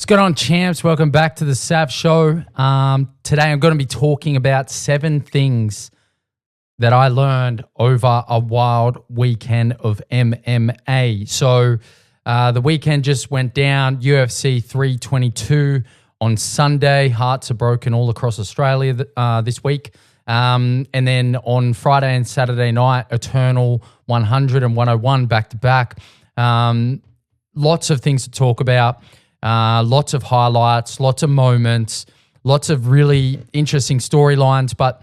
going on, champs? Welcome back to the Sav Show. Today I'm going to be talking about 7 things that I learned over a wild weekend of MMA. So the weekend just went down, UFC 322 on Sunday. Hearts are broken all across Australia this week. And then on Friday and Saturday night, Eternal 100 and 101 back-to-back. Lots of things to talk about. Lots of highlights, lots of moments, lots of really interesting storylines. But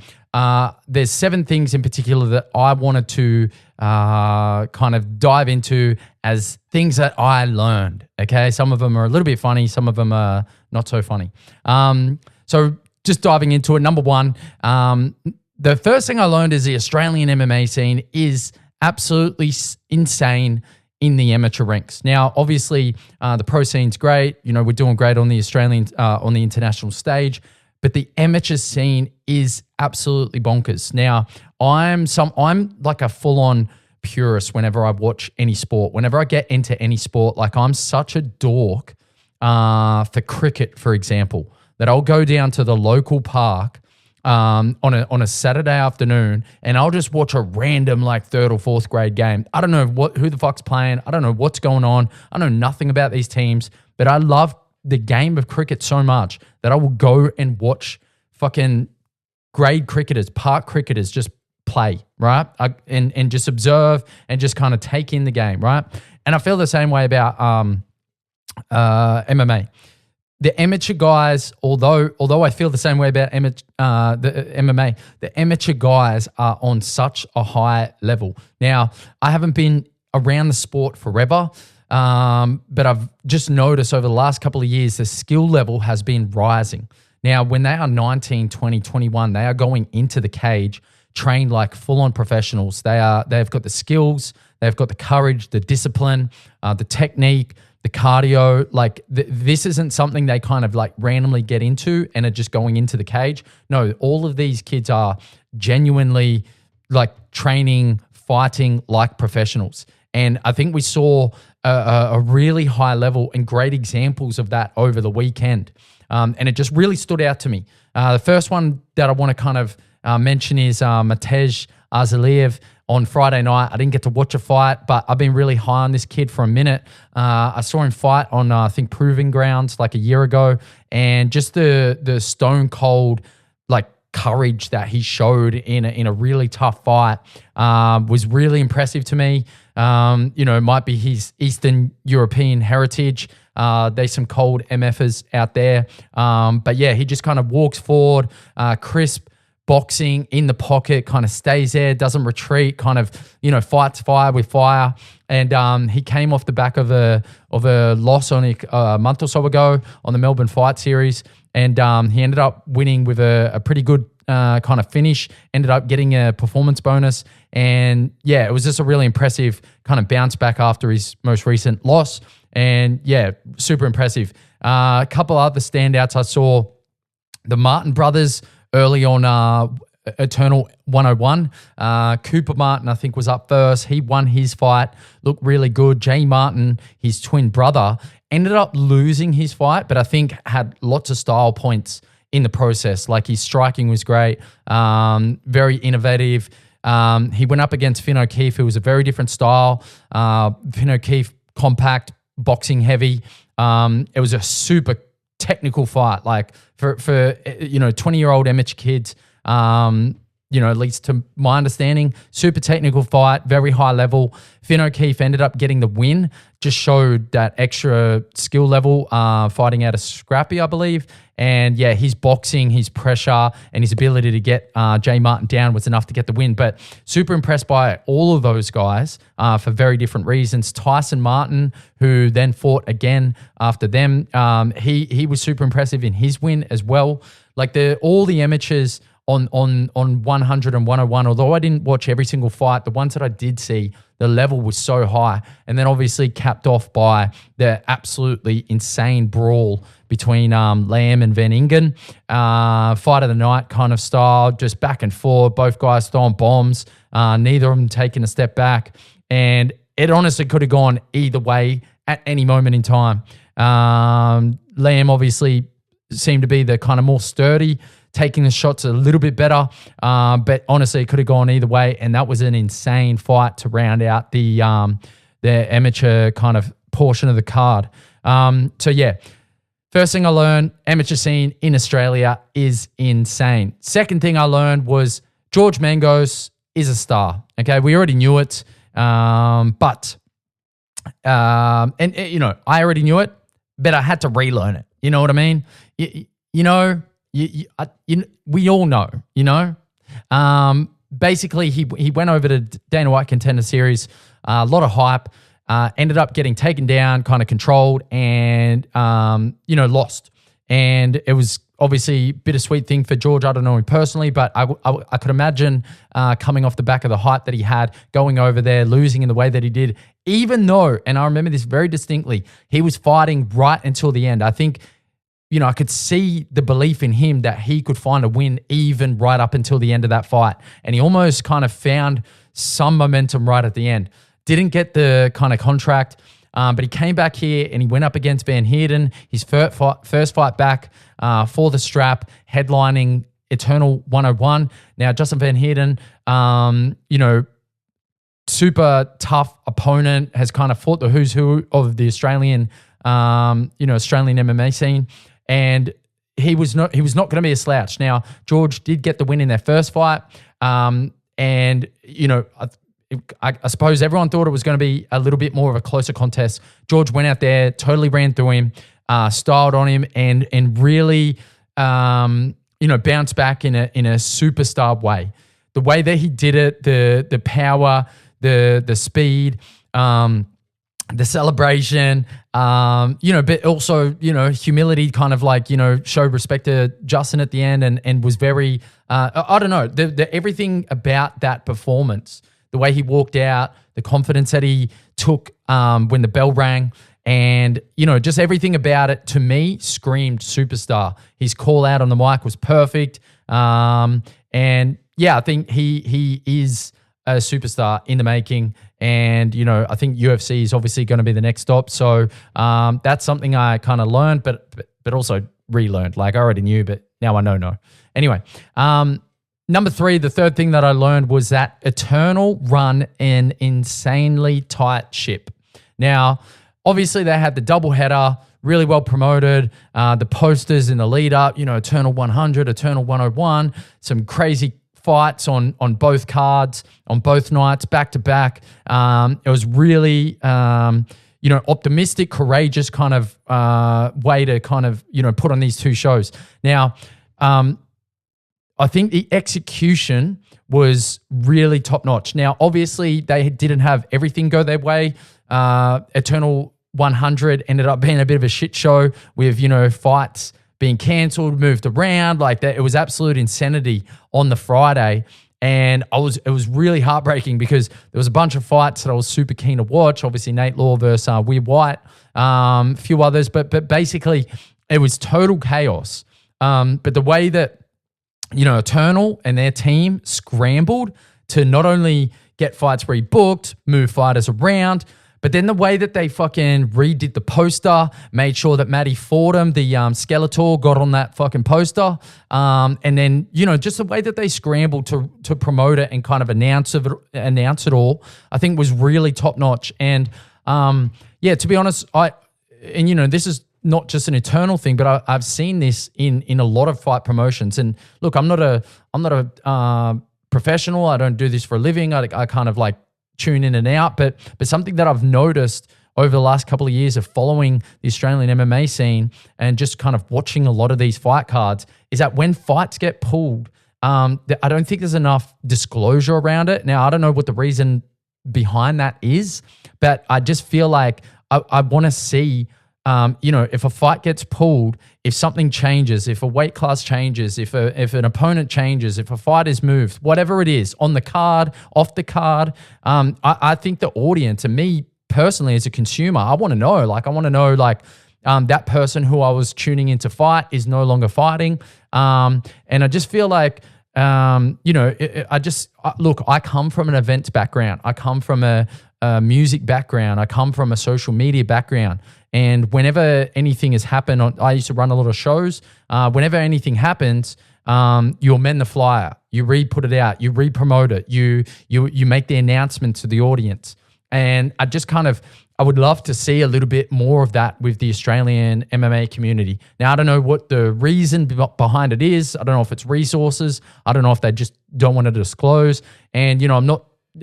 there's 7 things in particular that I wanted to kind of dive into as things that I learned. Okay, some of them are a little bit funny, some of them are not so funny. So just diving into it. Number one, the first thing I learned is the Australian MMA scene is absolutely insane in the amateur ranks. Now, obviously, the pro scene's great. You know, we're doing great on the Australian, on the international stage, but the amateur scene is absolutely bonkers. Now, I'm like a full-on purist whenever I watch any sport. Whenever I get into any sport, like I'm such a dork for cricket, for example, that I'll go down to the local park on a Saturday afternoon, and I'll just watch a random like 3rd or 4th grade game. I don't know who the fuck's playing. I don't know what's going on. I know nothing about these teams, but I love the game of cricket so much that I will go and watch fucking grade cricketers, park cricketers just play, right? And just observe and just kind of take in the game, right? And I feel the same way about MMA. The amateur guys, although I feel the same way about the MMA, the amateur guys are on such a high level. Now, I haven't been around the sport forever, but I've just noticed over the last couple of years, the skill level has been rising. Now, when they are 19, 20, 21, they are going into the cage trained like full-on professionals. They've got the skills, they've got the courage, the discipline, the technique, the cardio. Like this isn't something they kind of like randomly get into and are just going into the cage. No, all of these kids are genuinely like training, fighting like professionals. And I think we saw a really high level and great examples of that over the weekend. And it just really stood out to me. The first one that I want to kind of mention is Matej Azaliev. On Friday night, I didn't get to watch a fight, but I've been really high on this kid for a minute. I saw him fight on, I think, Proving Grounds like a year ago, and just the stone cold like courage that he showed in a really tough fight was really impressive to me. You know, it might be his Eastern European heritage. There's some cold MFers out there, but yeah, he just kind of walks forward, crisp. Boxing in the pocket, kind of stays there, doesn't retreat, kind of, you know, fights fire with fire. And he came off the back of a loss on a month or so ago on the Melbourne Fight Series, and he ended up winning with a pretty good kind of finish, ended up getting a performance bonus. And yeah, it was just a really impressive kind of bounce back after his most recent loss. And yeah, super impressive. A couple other standouts I saw, the Martin brothers, early on Eternal 101. Cooper Martin, I think, was up first. He won his fight, looked really good. Jay Martin, his twin brother, ended up losing his fight, but I think had lots of style points in the process. Like his striking was great, very innovative. He went up against Finn O'Keefe, who was a very different style. Finn O'Keefe, compact, boxing heavy. It was a super technical fight, like for 20-year-old amateur kids, at least to my understanding, super technical fight, very high level. Finn O'Keefe ended up getting the win, just showed that extra skill level, fighting out of scrappy, I believe. And yeah, his boxing, his pressure, and his ability to get Jay Martin down was enough to get the win. But super impressed by all of those guys for very different reasons. Tyson Martin, who then fought again after them, he was super impressive in his win as well. Like all the amateurs on 100 and 101, although I didn't watch every single fight, the ones that I did see, the level was so high. And then obviously capped off by the absolutely insane brawl between Lamb and Van Ingen. Fight of the night kind of style, just back and forth, both guys throwing bombs, neither of them taking a step back. And it honestly could have gone either way at any moment in time. Liam obviously seemed to be the kind of more sturdy, taking the shots a little bit better. But honestly, it could have gone either way. And that was an insane fight to round out the amateur kind of portion of the card. So yeah, first thing I learned, amateur scene in Australia is insane. Second thing I learned was George Mangos is a star. Okay, we already knew it, but I already knew it, but I had to relearn it. You know what I mean? We all know. Basically, he went over to Dana White Contender Series, a lot of hype. Ended up getting taken down, kind of controlled, and lost. And it was obviously a bittersweet thing for George. I don't know him personally, but I could imagine coming off the back of the hype that he had, going over there, losing in the way that he did, even though, and I remember this very distinctly, he was fighting right until the end. I think, I could see the belief in him that he could find a win even right up until the end of that fight. And he almost kind of found some momentum right at the end. Didn't get the kind of contract, but he came back here and he went up against Van Heerden, his first fight back for the strap, headlining Eternal 101. Now, Justin Van Heerden, super tough opponent, has kind of fought the who's who of the Australian, Australian MMA scene, and he was not going to be a slouch. Now, George did get the win in their first fight, I suppose everyone thought it was going to be a little bit more of a closer contest. George went out there, totally ran through him, styled on him, and really, bounced back in a superstar way. The way that he did it, the power, the speed, the celebration, but also, humility, kind of like, showed respect to Justin at the end, and was very, I don't know, the everything about that performance. The way he walked out, the confidence that he took when the bell rang, and, just everything about it, to me, screamed superstar. His call out on the mic was perfect. And yeah, I think he is a superstar in the making. And, I think UFC is obviously going to be the next stop. So that's something I kind of learned, but also relearned. Like, I already knew, but now I know. Anyway, number 3, the third thing that I learned was that Eternal run an insanely tight ship. Now, obviously they had the doubleheader, really well promoted, the posters in the lead up, Eternal 100, Eternal 101, some crazy fights on both cards, on both nights, back to back. It was really, optimistic, courageous kind of way to kind of, put on these two shows. Now, I think the execution was really top notch. Now, obviously, they didn't have everything go their way. Eternal 100 ended up being a bit of a shit show with, fights being cancelled, moved around, like that. It was absolute insanity on the Friday. And it was really heartbreaking because there was a bunch of fights that I was super keen to watch. Obviously, Nate Law versus Weir White, a few others, but basically it was total chaos. But the way that, Eternal and their team scrambled to not only get fights rebooked, move fighters around, but then the way that they fucking redid the poster, made sure that Matty Fordham, the Skeletor, got on that fucking poster. And then, just the way that they scrambled to promote it and kind of announce it all, I think was really top notch. And to be honest, this is not just an Eternal thing, but I've seen this in a lot of fight promotions. And look, I'm not a professional. I don't do this for a living. I kind of like tune in and out, but something that I've noticed over the last couple of years of following the Australian MMA scene and just kind of watching a lot of these fight cards is that when fights get pulled, I don't think there's enough disclosure around it. Now, I don't know what the reason behind that is, but I just feel like I want to see, if a fight gets pulled, if something changes, if a weight class changes, if an opponent changes, if a fight is moved, whatever it is, on the card, off the card, I think the audience, and me personally as a consumer, I want to know. That person who I was tuning in to fight is no longer fighting. And I just feel like, look, I come from an events background. I come from a a music background. I come from a social media background. And whenever anything has happened, I used to run a lot of shows. Whenever anything happens, you amend the flyer, you re-put it out, you re-promote it, you make the announcement to the audience. And I would love to see a little bit more of that with the Australian MMA community. Now, I don't know what the reason behind it is. I don't know if it's resources. I don't know if they just don't want to disclose. And,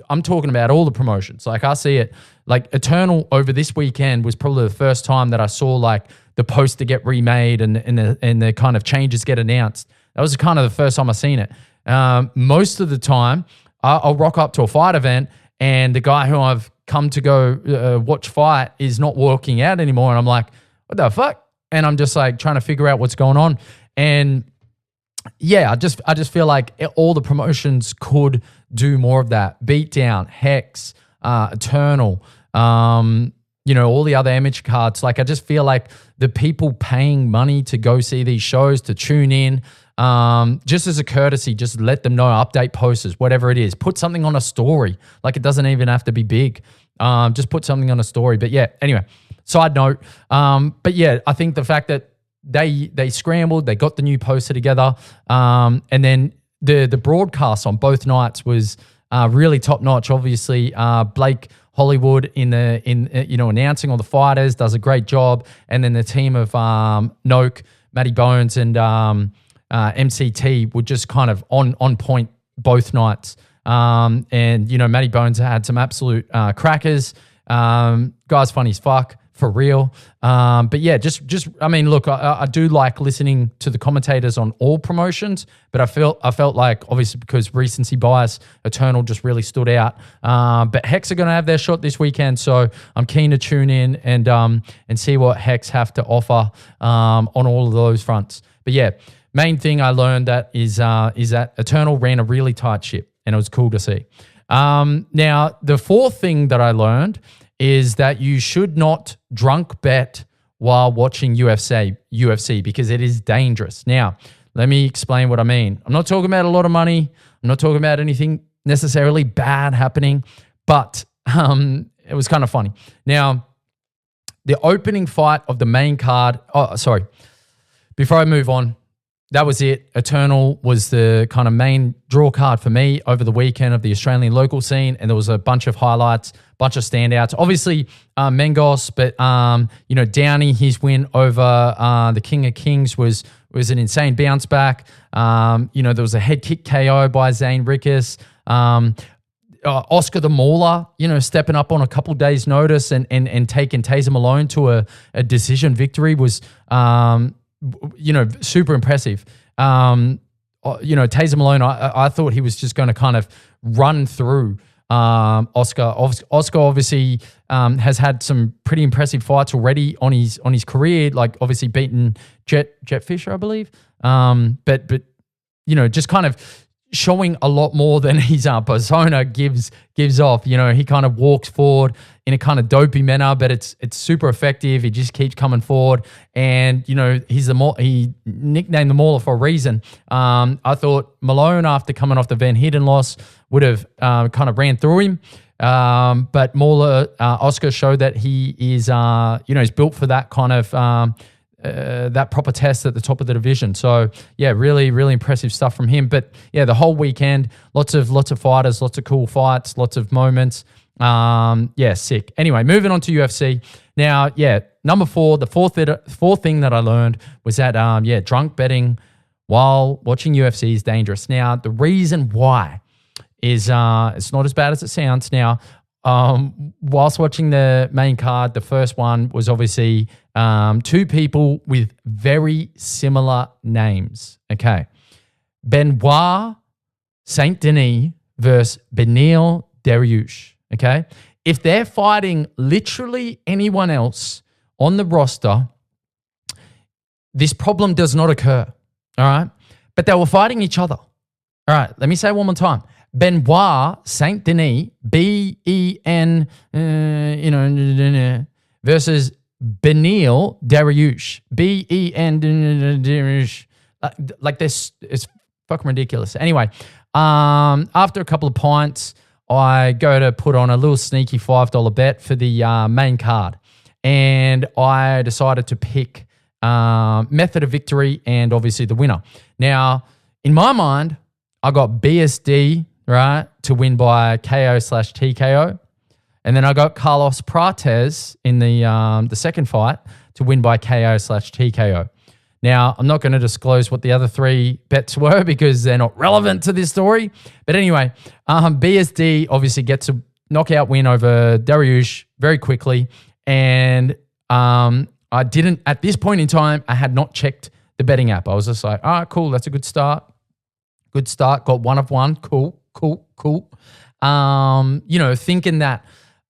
I'm talking about all the promotions. Like, I see it, like Eternal over this weekend was probably the first time that I saw like the poster get remade and the kind of changes get announced. That was kind of the first time I seen it. Most of the time, I'll rock up to a fight event and the guy who I've come to go watch fight is not working out anymore. And I'm like, what the fuck? And I'm just like trying to figure out what's going on. And yeah, I just feel like all the promotions could do more of that. Beatdown, Hex, Eternal, all the other amateur cards. Like, I just feel like the people paying money to go see these shows, to tune in, just as a courtesy, just let them know, update posters, whatever it is. Put something on a story. Like, it doesn't even have to be big. Just put something on a story. But yeah, anyway, side note. But yeah, I think the fact that they scrambled, they got the new poster together, and then the broadcast on both nights was really top notch. Obviously, Blake Hollywood in announcing all the fighters does a great job, and then the team of Noak, Matty Bones, and MCT were just kind of on point both nights. And Matty Bones had some absolute crackers. Guy's funny as fuck. For real. But yeah, I mean, look, I do like listening to the commentators on all promotions, but I felt like, obviously because recency bias, Eternal just really stood out. But Hex are going to have their shot this weekend, so I'm keen to tune in and see what Hex have to offer on all of those fronts. But yeah, main thing I learned is that Eternal ran a really tight ship, and it was cool to see. Now, the fourth thing that I learned is that you should not drunk bet while watching UFC because it is dangerous. Now, let me explain what I mean. I'm not talking about a lot of money. I'm not talking about anything necessarily bad happening, but it was kind of funny. Now, the opening fight of the main card, before I move on, that was it. Eternal was the kind of main draw card for me over the weekend of the Australian local scene, and there was a bunch of highlights, bunch of standouts. Obviously, Mengos, but Downey, his win over the King of Kings was an insane bounce back. There was a head kick KO by Zane Rickus. Oscar the Mauler, stepping up on a couple days' notice and taking Taser Malone to a decision victory was super impressive. Taser Malone, I thought he was just going to kind of run through Oscar. Oscar obviously has had some pretty impressive fights already on his career, like obviously beaten Jet Fisher, I believe. But just kind of showing a lot more than his persona gives off. He kind of walks forward in a kind of dopey manner, but it's super effective. He just keeps coming forward, and he nicknamed the Mauler for a reason. I thought Malone, after coming off the Van Heerden loss, would have kind of ran through him, but Mauler, Oscar showed that he is he's built for that kind of that proper test at the top of the division. So yeah, really, really impressive stuff from him. But yeah, the whole weekend, lots of fighters, lots of cool fights, lots of moments. Sick. Anyway, moving on to UFC. Now, yeah, number 4, the fourth thing that I learned was that drunk betting while watching UFC is dangerous. Now, the reason why is it's not as bad as it sounds. Now, whilst watching the main card, the first one was obviously two people with very similar names. Okay. Benoit Saint Denis versus Beneil Dariush. Okay. If they're fighting literally anyone else on the roster, this problem does not occur. All right. But they were fighting each other. All right. Let me say it one more time. Benoit Saint Denis, B-E-N, versus Beneil Dariush, B-E-N, Dariush. Like this is fucking ridiculous. Anyway, after a couple of pints, I go to put on a little sneaky $5 bet for the main card. And I decided to pick method of victory and obviously the winner. Now, in my mind, I got BSD, right, to win by KO/TKO. And then I got Carlos Prates in the second fight to win by KO/TKO. Now, I'm not going to disclose what the other three bets were because they're not relevant to this story. But anyway, BSD obviously gets a knockout win over Dariush very quickly. And I didn't, at this point in time, I had not checked the betting app. I was just like, all right, cool, that's a good start. Good start, got 1 of 1. Cool. Thinking that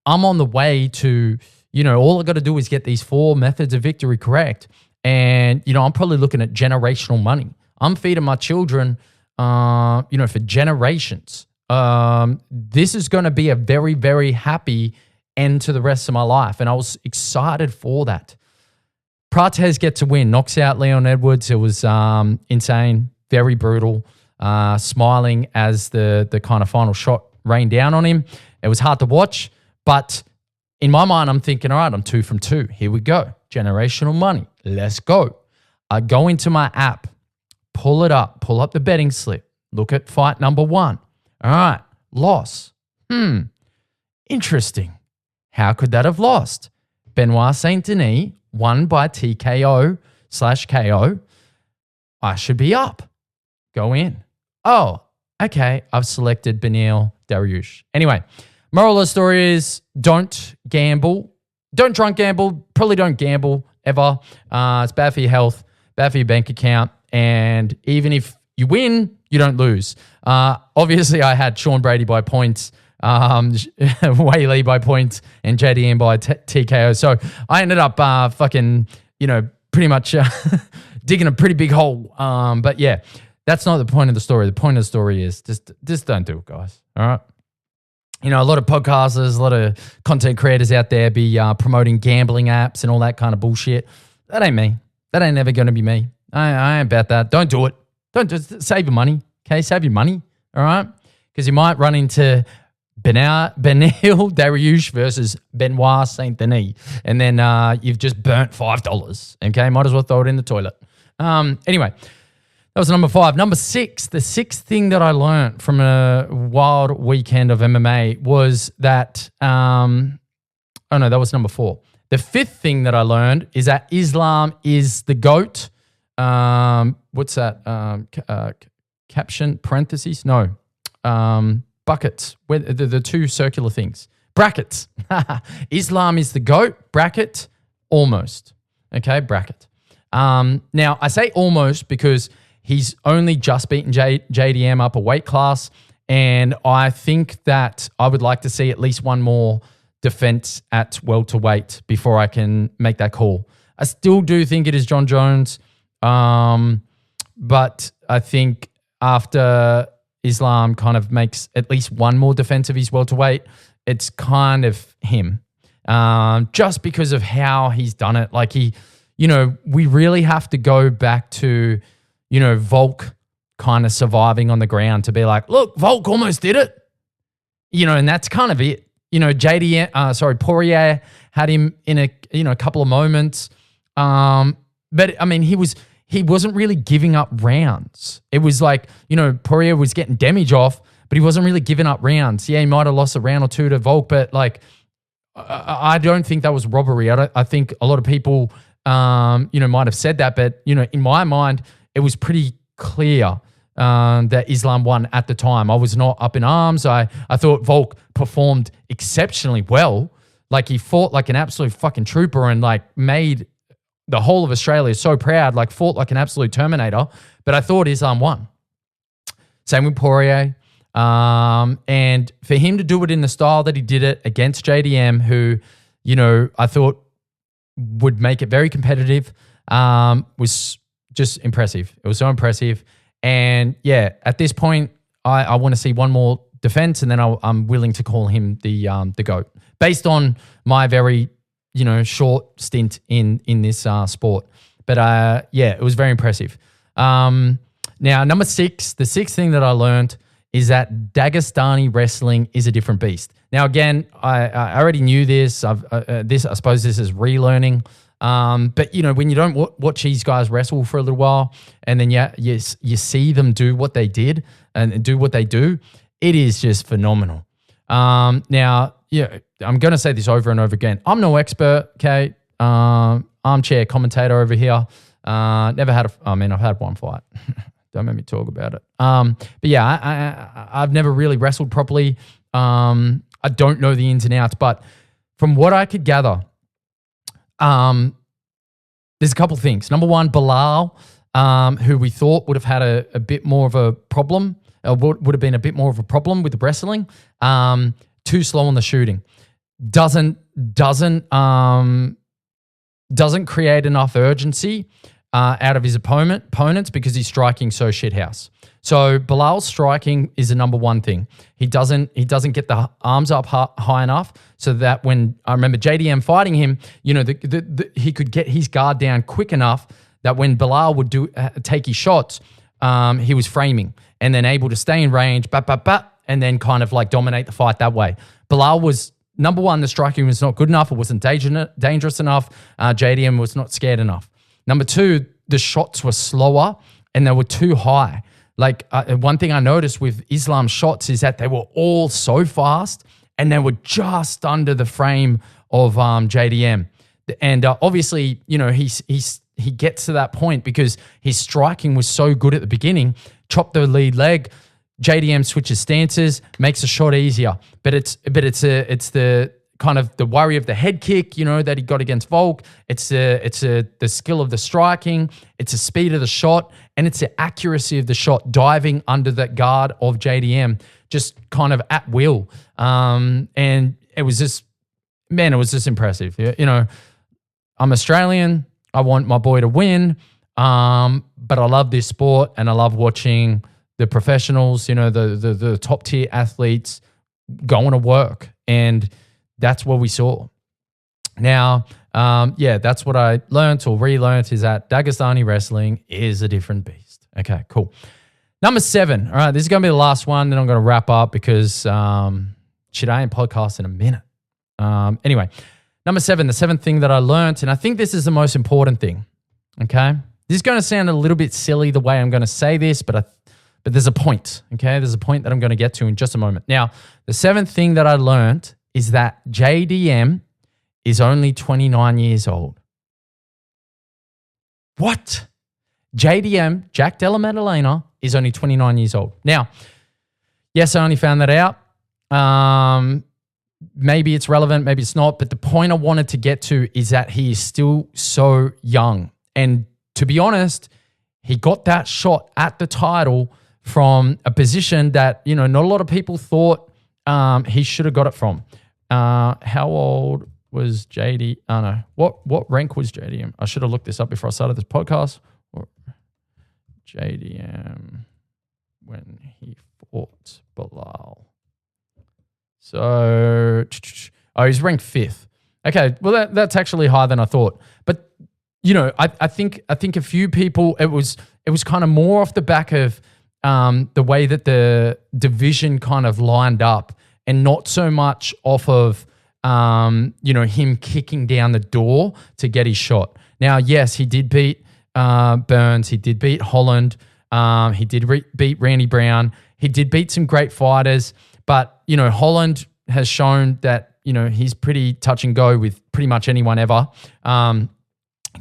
I'm on the way to, all I got to do is get these 4 methods of victory correct. And, I'm probably looking at generational money. I'm feeding my children, for generations. This is going to be a very, very happy end to the rest of my life. And I was excited for that. Prates gets to win, knocks out Leon Edwards. It was insane, very brutal, smiling as the kind of final shot rained down on him. It was hard to watch, but in my mind, I'm thinking, all right, I'm 2 from 2. Here we go. Generational money. Let's go. I go into my app, pull up the betting slip, look at fight number 1. All right, loss. Interesting. How could that have lost? Benoit Saint-Denis won by TKO/KO. I should be up. Go in. Oh, okay. I've selected Beneil Dariush. Anyway, moral of the story is don't gamble. Don't drunk gamble. Probably don't gamble ever. It's bad for your health, bad for your bank account. And even if you win, you don't lose. Obviously, I had Sean Brady by points, Wei Lee by points, and JDM by TKO. So I ended up pretty much digging a pretty big hole. But yeah, that's not the point of the story. The point of the story is just don't do it, guys. All right. A lot of podcasters, a lot of content creators out there be promoting gambling apps and all that kind of bullshit. That ain't me. That ain't never going to be me. I ain't about that. Don't do it. Don't just save your money. Okay, save your money. All right, because you might run into Beneil Dariush versus Benoit Saint-Denis, and then you've just burnt $5. Okay, might as well throw it in the toilet. Anyway. That was number 5. Number 6, the 6th thing that I learned from a wild weekend of MMA was that, that was number 4. The 5th thing that I learned is that Islam is the GOAT. What's that? Caption, parentheses? No. Buckets. Where, the 2 circular things. Brackets. Islam is the GOAT, bracket, almost. Okay, bracket. Now, I say almost because he's only just beaten JDM up a weight class, and I think that I would like to see at least one more defense at welterweight before I can make that call. I still do think it is John Jones, but I think after Islam kind of makes at least one more defense of his welterweight, it's kind of him, just because of how he's done it. Like we really have to go back to Volk kind of surviving on the ground to be like, look, Volk almost did it. And that's kind of it. Poirier had him in a couple of moments. But I mean, he wasn't really giving up rounds. It was like, Poirier was getting damage off, but he wasn't really giving up rounds. Yeah, he might have lost a round or 2 to Volk, but like, I don't think that was robbery. I think a lot of people, might have said that, but, in my mind, it was pretty clear that Islam won at the time. I was not up in arms. I thought Volk performed exceptionally well. Like he fought like an absolute fucking trooper and like made the whole of Australia so proud, like fought like an absolute Terminator. But I thought Islam won. Same with Poirier. And for him to do it in the style that he did it against JDM, who, I thought would make it very competitive, was just impressive. It was so impressive. And yeah, at this point, I want to see one more defense, and then I'm willing to call him the GOAT based on my very, short stint in this sport. But it was very impressive. Now, number 6, the 6th thing that I learned is that Dagestani wrestling is a different beast. Now, again, I already knew this. I suppose this is relearning. But, when you don't watch these guys wrestle for a little while and then you see them do what they did and do what they do, it is just phenomenal. Now, I'm going to say this over and over again. I'm no expert, okay? Armchair commentator over here. I've had one fight. Don't make me talk about it. But yeah, I've never really wrestled properly. I don't know the ins and outs, but from what I could gather, there's a couple things. Number one, Bilal, who we thought would have had a bit more of a problem, would have been a bit more of a problem with the wrestling. Too slow on the shooting. Doesn't create enough urgency out of his opponents because he's striking so shithouse. So Bilal's striking is the number one thing. He doesn't get the arms up high enough so that when I remember JDM fighting him, he could get his guard down quick enough that when Bilal would take his shots, he was framing and then able to stay in range, and then kind of like dominate the fight that way. Bilal was number one. The striking was not good enough. It wasn't dangerous enough. JDM was not scared enough. Number two, the shots were slower and they were too high. Like one thing I noticed with Islam's shots is that they were all so fast and they were just under the frame of JDM. And obviously, he gets to that point because his striking was so good at the beginning. Chopped the lead leg, JDM switches stances, makes the shot easier. But it's the kind of the worry of the head kick, that he got against Volk. It's the skill of the striking. It's the speed of the shot, and it's the accuracy of the shot, diving under that guard of JDM, just kind of at will. And it was just impressive. I'm Australian. I want my boy to win. But I love this sport, and I love watching the professionals, the top tier athletes going to work, and that's what we saw. Now, that's what I learned or relearned is that Dagestani wrestling is a different beast. Okay, cool. Number 7. All right, this is going to be the last one, then I'm going to wrap up because I ain't podcast in a minute. Anyway, number 7, the 7th thing that I learned, and I think this is the most important thing, okay? This is going to sound a little bit silly the way I'm going to say this, but there's a point, okay? There's a point that I'm going to get to in just a moment. Now, the 7th thing that I learned is that JDM is only 29 years old. What? JDM, Jack Della Maddalena, is only 29 years old. Now, yes, I only found that out. Maybe it's relevant, maybe it's not, but the point I wanted to get to is that he is still so young. And to be honest, he got that shot at the title from a position that, not a lot of people thought he should have got it from. How old was JD? Oh, no. What rank was JDM? I should have looked this up before I started this podcast. JDM when he fought Bilal. So, he's ranked 5th. Okay, well that's actually higher than I thought. But I think a few people it was kind of more off the back of the way that the division kind of lined up, and not so much off of him kicking down the door to get his shot. Now, yes, he did beat Burns, he did beat Holland, he did beat Randy Brown, he did beat some great fighters, but Holland has shown that he's pretty touch and go with pretty much anyone ever.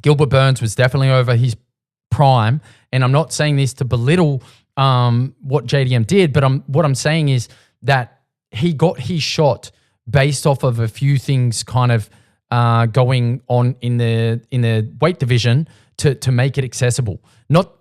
Gilbert Burns was definitely over his prime, and I'm not saying this to belittle what JDM did, but what I'm saying is that he got his shot based off of a few things kind of going on in the weight division to make it accessible. Not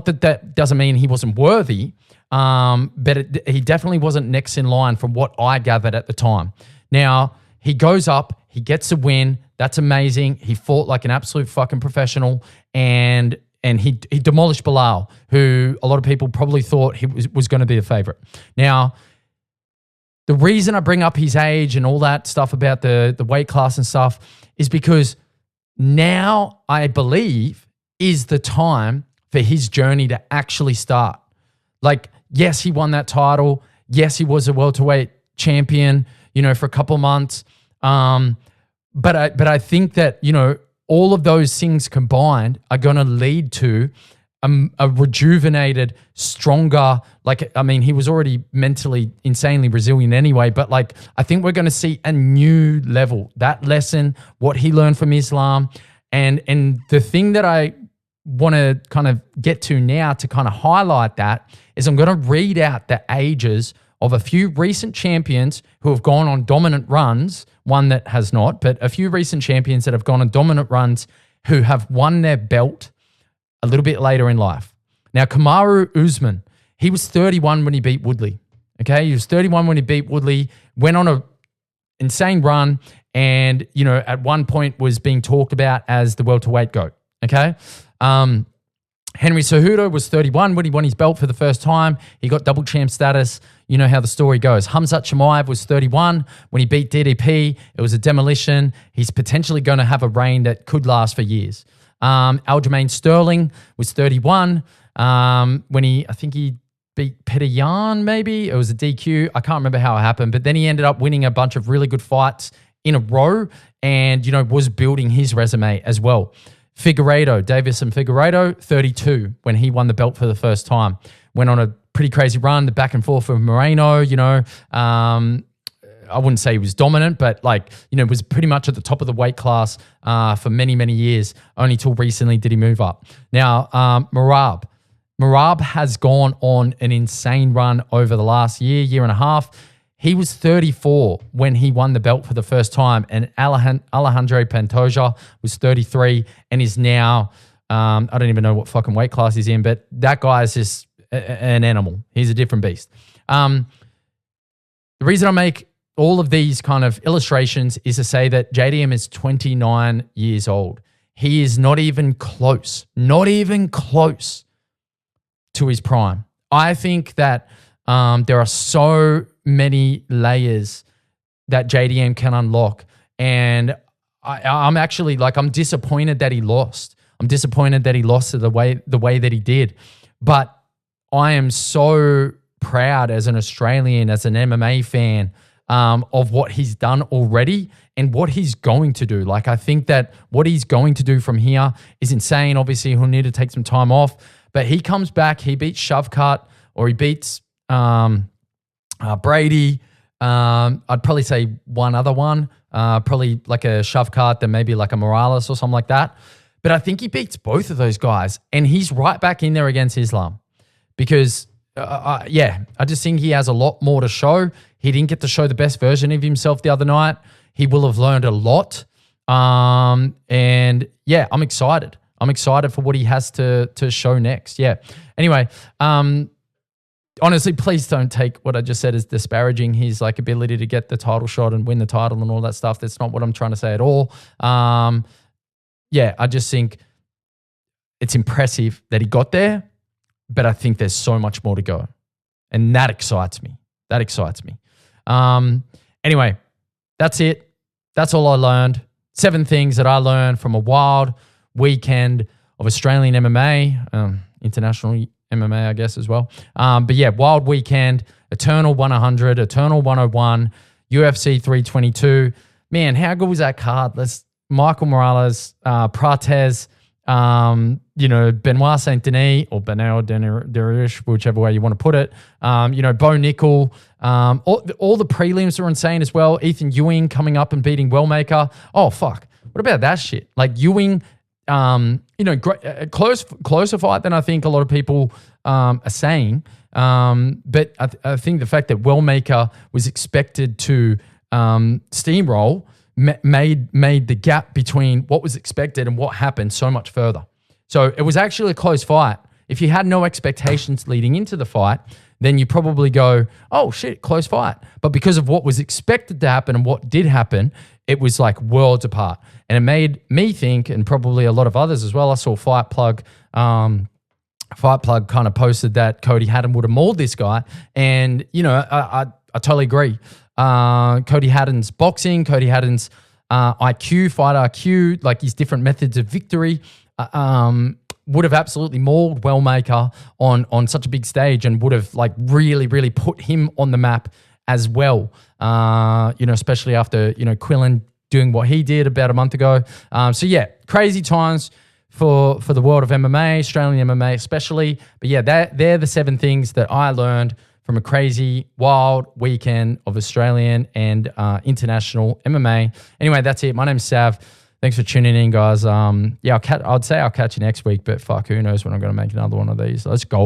that doesn't mean he wasn't worthy, but he definitely wasn't next in line from what I gathered at the time. Now, he goes up, he gets a win. That's amazing. He fought like an absolute fucking professional, and he demolished Bilal, who a lot of people probably thought he was going to be a favorite. Now, the reason I bring up his age and all that stuff about the weight class and stuff is because now I believe is the time for his journey to actually start. Like, yes, he won that title. Yes, he was a welterweight champion, for a couple months. But I think that, all of those things combined are going to lead to a rejuvenated, stronger, he was already mentally insanely resilient anyway, but I think we're going to see a new level. That lesson, what he learned from Islam, and the thing that I want to kind of get to now to kind of highlight that is I'm going to read out the ages of a few recent champions who have gone on dominant runs, one that has not, but a few recent champions that have gone on dominant runs who have won their belt a little bit later in life. Now, Kamaru Usman, he was 31 when he beat Woodley. Okay, he was 31 when he beat Woodley, went on a insane run, and at one point was being talked about as the welterweight GOAT. Okay, Henry Cejudo was 31 when he won his belt for the first time. He got double champ status. You know how the story goes. Khamzat Chimaev was 31 when he beat DDP. It was a demolition. He's potentially going to have a reign that could last for years. Aljamain Sterling was 31 when I think he beat Petr Yan, maybe. It was a DQ. I can't remember how it happened, but then he ended up winning a bunch of really good fights in a row and, was building his resume as well. Davison Figueiredo, 32 when he won the belt for the first time. Went on a pretty crazy run, the back and forth of Moreno, I wouldn't say he was dominant, but was pretty much at the top of the weight class for many, many years. Only till recently did he move up. Now, Merab has gone on an insane run over the last year and a half. He was 34 when he won the belt for the first time, and Alejandro Pantoja was 33 and is now, I don't even know what fucking weight class he's in, but that guy is just an animal. He's a different beast. The reason I make all of these kind of illustrations is to say that JDM is 29 years old. He is not even close to his prime. I think that there are so many layers that JDM can unlock. And I'm actually I'm disappointed that he lost. I'm disappointed that he lost the way that he did. But I am so proud as an Australian, as an MMA fan, of what he's done already and what he's going to do. I think that what he's going to do from here is insane. Obviously, he'll need to take some time off, but he comes back, he beats Shavkat, or he beats Brady. I'd probably say one other one, probably like a Shavkat, then maybe like a Morales or something like that. But I think he beats both of those guys, and he's right back in there against Islam because, I just think he has a lot more to show. He didn't get to show the best version of himself the other night. He will have learned a lot. And yeah, I'm excited. I'm excited for what he has to show next. Yeah. Anyway, honestly, please don't take what I just said as disparaging his ability to get the title shot and win the title and all that stuff. That's not what I'm trying to say at all. I just think it's impressive that he got there, but I think there's so much more to go. And that excites me. Anyway, that's it. That's all I learned. 7 things that I learned from a wild weekend of Australian MMA, international MMA, I guess, as well. But yeah, wild weekend, Eternal 100, Eternal 101, UFC 322. Man, how good was that card? Michael Morales, Prates, Benoit Saint Denis or Benel Derish, whichever way you want to put it. Bo Nickel. All the prelims are insane as well. Ethan Ewing coming up and beating Wellmaker. Oh fuck! What about that shit? Ewing, closer fight than I think a lot of people are saying. But I think the fact that Wellmaker was expected to steamroll made the gap between what was expected and what happened so much further. So it was actually a close fight. If you had no expectations leading into the fight, then you probably go, oh shit, close fight. But because of what was expected to happen and what did happen, it was worlds apart. And it made me think, and probably a lot of others as well, I saw Fight Plug kind of posted that Cody Haddon would have mauled this guy. And, I totally agree. Cody Haddon's boxing, Cody Haddon's fight IQ, his different methods of victory would have absolutely mauled Wellmaker on such a big stage and would have like really, really put him on the map as well. Especially after, Quillen doing what he did about a month ago. So yeah, crazy times for the world of MMA, Australian MMA especially. But yeah, they're the 7 things that I learned from a crazy, wild weekend of Australian and international MMA. Anyway, that's it. My name's Sav. Thanks for tuning in, guys. I'd say I'll catch you next week, but fuck, who knows when I'm going to make another one of these. Let's go.